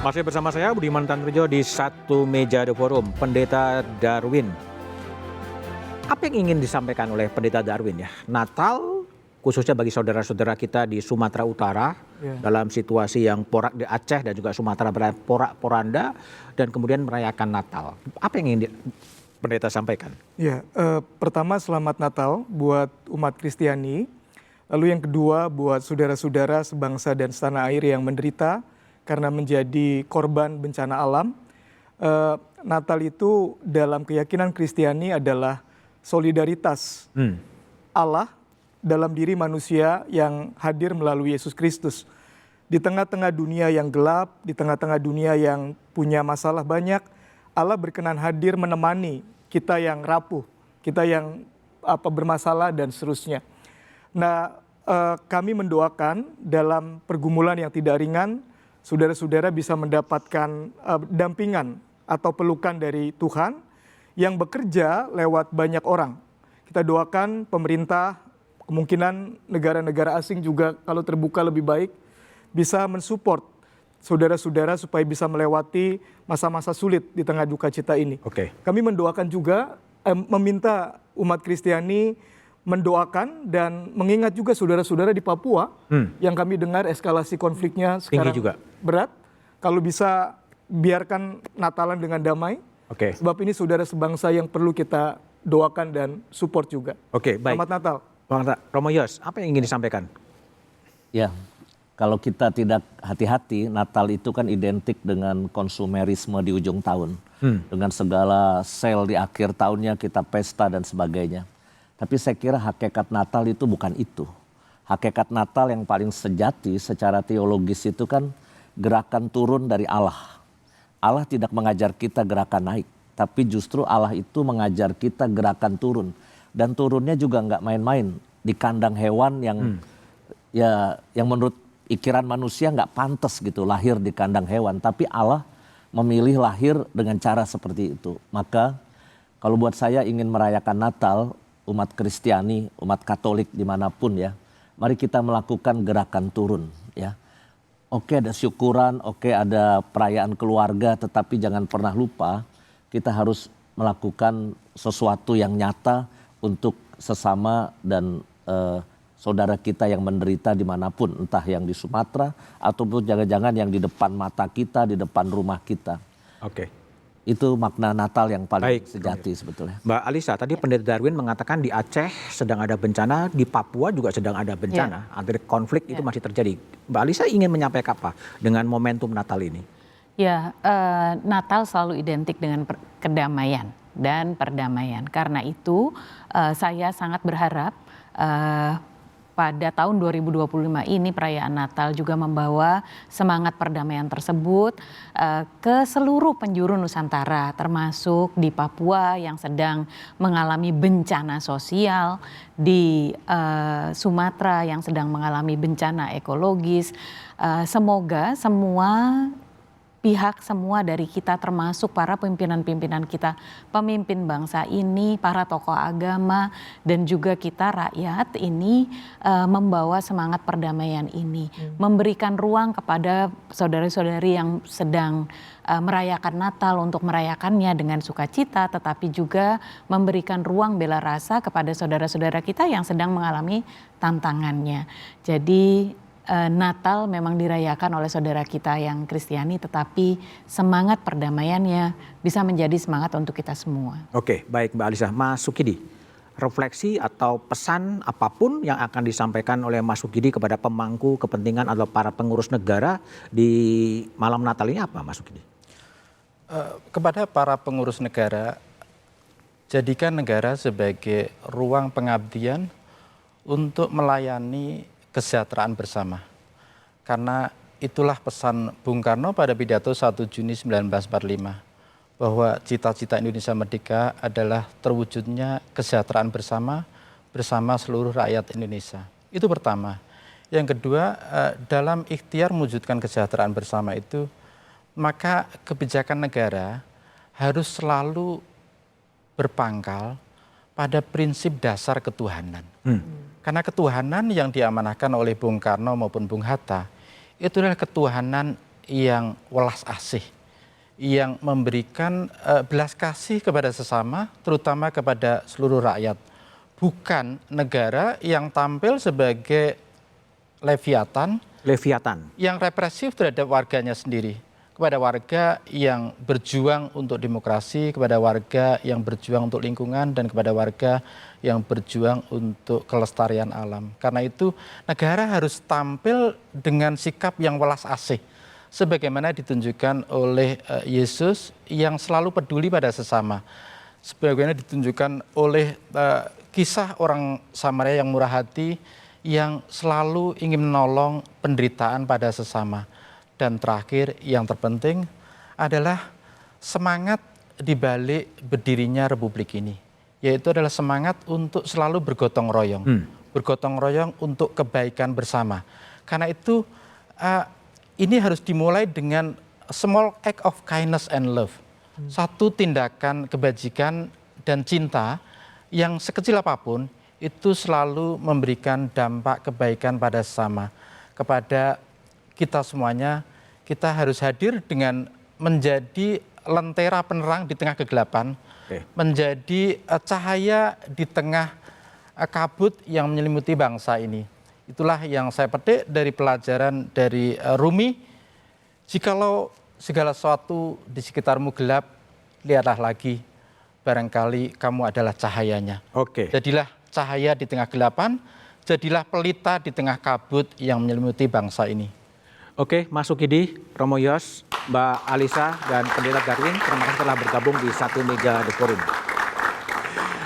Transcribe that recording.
Masih bersama saya Budiman Tanrujo di Satu Meja The Forum, Pendeta Darwin. Apa yang ingin disampaikan oleh Pendeta Darwin ya? Natal khususnya bagi saudara-saudara kita di Sumatera Utara dalam situasi yang porak di Aceh dan juga Sumatera Barat porak-poranda dan kemudian merayakan Natal. Apa yang ingin Pendeta sampaikan? Ya, pertama selamat Natal buat umat Kristiani. Lalu yang kedua buat saudara-saudara sebangsa dan setanah air yang menderita karena menjadi korban bencana alam. Natal itu dalam keyakinan Kristiani adalah solidaritas Allah dalam diri manusia yang hadir melalui Yesus Kristus. Di tengah-tengah dunia yang gelap, di tengah-tengah dunia yang punya masalah banyak, Allah berkenan hadir menemani kita yang rapuh, kita yang bermasalah dan seterusnya. Nah, kami mendoakan dalam pergumulan yang tidak ringan, saudara-saudara bisa mendapatkan dampingan atau pelukan dari Tuhan yang bekerja lewat banyak orang. Kita doakan pemerintah, kemungkinan negara-negara asing juga kalau terbuka lebih baik, bisa mensupport saudara-saudara supaya bisa melewati masa-masa sulit di tengah duka cita ini. Kami mendoakan juga, meminta umat Kristiani mendoakan dan mengingat juga saudara-saudara di Papua yang kami dengar eskalasi konfliknya sekarang juga berat. Kalau bisa biarkan Natalan dengan damai. Sebab ini saudara sebangsa yang perlu kita doakan dan support juga. Baik. Selamat Natal. Bang Romo Yos, apa yang ingin disampaikan? Ya, kalau kita tidak hati-hati, Natal itu kan identik dengan konsumerisme di ujung tahun. Dengan segala sale di akhir tahunnya kita pesta dan sebagainya. Tapi saya kira hakikat Natal itu bukan itu. Hakikat Natal yang paling sejati secara teologis itu kan gerakan turun dari Allah. Allah tidak mengajar kita gerakan naik, tapi justru Allah itu mengajar kita gerakan turun. Dan turunnya juga nggak main-main di kandang hewan yang yang menurut pikiran manusia nggak pantas gitu lahir di kandang hewan. Tapi Allah memilih lahir dengan cara seperti itu. Maka kalau buat saya ingin merayakan Natal, umat Kristiani, umat Katolik dimanapun ya, mari kita melakukan gerakan turun ya. Oke, ada syukuran, oke, ada perayaan keluarga, tetapi jangan pernah lupa kita harus melakukan sesuatu yang nyata untuk sesama dan saudara kita yang menderita dimanapun, entah yang di Sumatera ataupun jangan-jangan yang di depan mata kita, di depan rumah kita. Itu makna Natal yang paling sejati sebetulnya. Mbak Alisa, tadi Pendeta Darwin mengatakan di Aceh sedang ada bencana, di Papua juga sedang ada bencana. Antara konflik itu masih terjadi. Mbak Alisa ingin menyampaikan apa dengan momentum Natal ini? Ya, Natal selalu identik dengan kedamaian dan perdamaian. Karena itu saya sangat berharap pada tahun 2025 ini perayaan Natal juga membawa semangat perdamaian tersebut ke seluruh penjuru Nusantara, termasuk di Papua yang sedang mengalami bencana sosial, di Sumatera yang sedang mengalami bencana ekologis. Semoga semua pihak, semua dari kita termasuk para pimpinan-pimpinan kita, pemimpin bangsa ini, para tokoh agama dan juga kita rakyat ini membawa semangat perdamaian ini. Memberikan ruang kepada saudara-saudari yang sedang merayakan Natal untuk merayakannya dengan sukacita, tetapi juga memberikan ruang bela rasa kepada saudara-saudara kita yang sedang mengalami tantangannya. Jadi Natal memang dirayakan oleh saudara kita yang Kristiani, tetapi semangat perdamaiannya bisa menjadi semangat untuk kita semua. Baik Mbak Alisa. Mas Sukidi, refleksi atau pesan apapun yang akan disampaikan oleh Mas Sukidi kepada pemangku kepentingan atau para pengurus negara di malam Natal ini apa Mas Sukidi? Kepada para pengurus negara, jadikan negara sebagai ruang pengabdian untuk melayani kesejahteraan bersama. Karena itulah pesan Bung Karno pada pidato 1 Juni 1945. Bahwa cita-cita Indonesia Merdeka adalah terwujudnya kesejahteraan bersama seluruh rakyat Indonesia. Itu pertama. Yang kedua, dalam ikhtiar mewujudkan kesejahteraan bersama itu, maka kebijakan negara harus selalu berpangkal pada prinsip dasar ketuhanan. Karena ketuhanan yang diamanahkan oleh Bung Karno maupun Bung Hatta itu adalah ketuhanan yang welas asih, yang memberikan belas kasih kepada sesama, terutama kepada seluruh rakyat. Bukan negara yang tampil sebagai Leviatan yang represif terhadap warganya sendiri, kepada warga yang berjuang untuk demokrasi, kepada warga yang berjuang untuk lingkungan, dan kepada warga yang berjuang untuk kelestarian alam. Karena itu negara harus tampil dengan sikap yang welas asih, sebagaimana ditunjukkan oleh Yesus yang selalu peduli pada sesama, sebagaimana ditunjukkan oleh kisah orang Samaria yang murah hati, yang selalu ingin menolong penderitaan pada sesama. Dan terakhir yang terpenting adalah semangat di balik berdirinya republik ini, yaitu adalah semangat untuk selalu bergotong royong. Bergotong royong untuk kebaikan bersama. Karena itu ini harus dimulai dengan small act of kindness and love. Satu tindakan kebajikan dan cinta yang sekecil apapun itu selalu memberikan dampak kebaikan pada sesama. Kepada kita semuanya, kita harus hadir dengan menjadi lentera penerang di tengah kegelapan, menjadi cahaya di tengah kabut yang menyelimuti bangsa ini. Itulah yang saya petik dari pelajaran dari Rumi. Jikalau segala sesuatu di sekitarmu gelap, lihatlah lagi, barangkali kamu adalah cahayanya. Jadilah cahaya di tengah gelapan, jadilah pelita di tengah kabut yang menyelimuti bangsa ini. Oke, Mas Sukidi, Romo Yos, Mbak Alisa, dan Pendeta Darwin, terima kasih telah bergabung di Satu Meja The Forum.